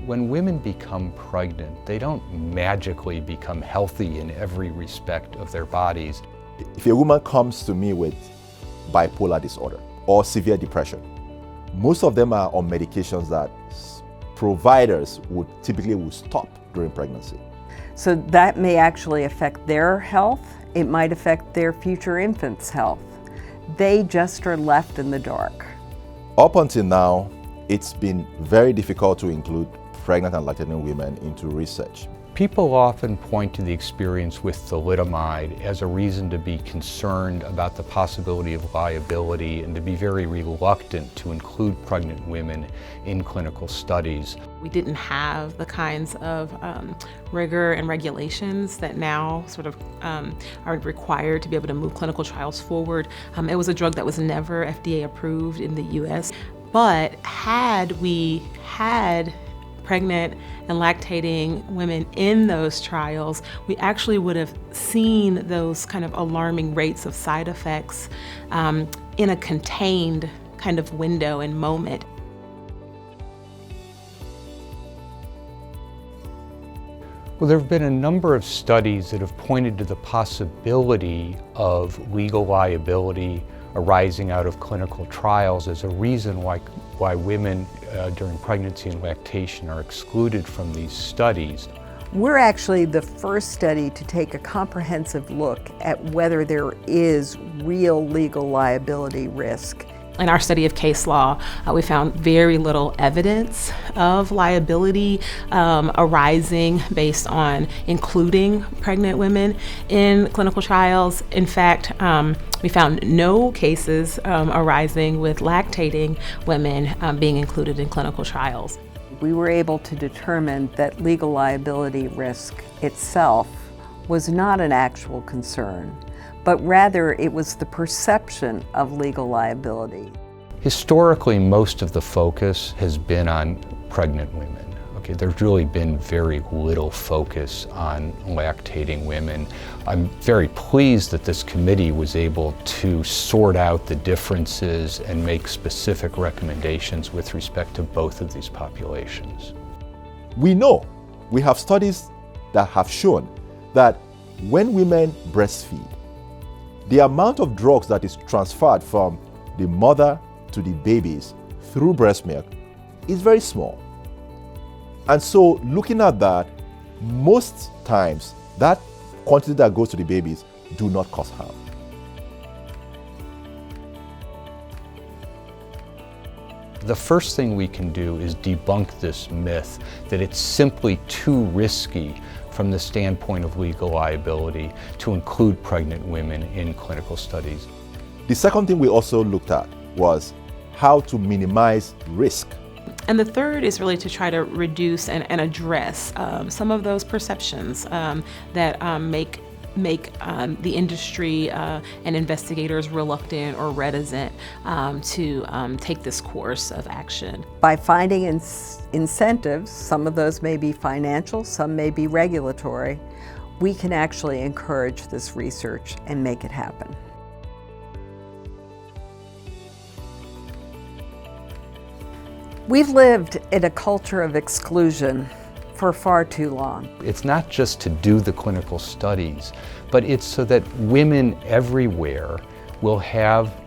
When women become pregnant, they don't magically become healthy in every respect of their bodies. If a woman comes to me with bipolar disorder or severe depression, most of them are on medications that providers would typically stop during pregnancy. So that may actually affect their health. It might affect their future infant's health. They just are left in the dark. Up until now, it's been very difficult to include pregnant and lactating women into research. People often point to the experience with thalidomide as a reason to be concerned about the possibility of liability and to be very reluctant to include pregnant women in clinical studies. We didn't have the kinds of rigor and regulations that now sort of are required to be able to move clinical trials forward. It was a drug that was never FDA approved in the US, but had we had pregnant and lactating women in those trials, we actually would have seen those kind of alarming rates of side effects in a contained kind of window and moment. Well, there have been a number of studies that have pointed to the possibility of legal liability arising out of clinical trials as a reason why women during pregnancy and lactation are excluded from these studies. We're actually the first study to take a comprehensive look at whether there is real legal liability risk. In our study of case law, we found very little evidence of liability arising based on including pregnant women in clinical trials. In fact, we found no cases arising with lactating women being included in clinical trials. We were able to determine that legal liability risk itself was not an actual concern, but rather it was the perception of legal liability. Historically, most of the focus has been on pregnant women. Okay, there's really been very little focus on lactating women. I'm very pleased that this committee was able to sort out the differences and make specific recommendations with respect to both of these populations. We have studies that have shown that when women breastfeed, the amount of drugs that is transferred from the mother to the babies through breast milk is very small. And so looking at that, most times that quantity that goes to the babies do not cause harm. The first thing we can do is debunk this myth that it's simply too risky from the standpoint of legal liability to include pregnant women in clinical studies. The second thing we also looked at was how to minimize risk. And the third is really to try to reduce and address some of those perceptions that make the industry and investigators reluctant or reticent to take this course of action. By finding incentives, some of those may be financial, some may be regulatory, we can actually encourage this research and make it happen. We've lived in a culture of exclusion for far too long. It's not just to do the clinical studies, but it's so that women everywhere will have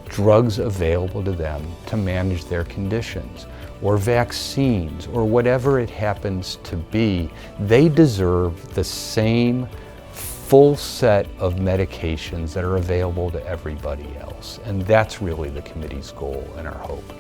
drugs available to them to manage their conditions, or vaccines, or whatever it happens to be. They deserve the same full set of medications that are available to everybody else. And that's really the committee's goal and our hope.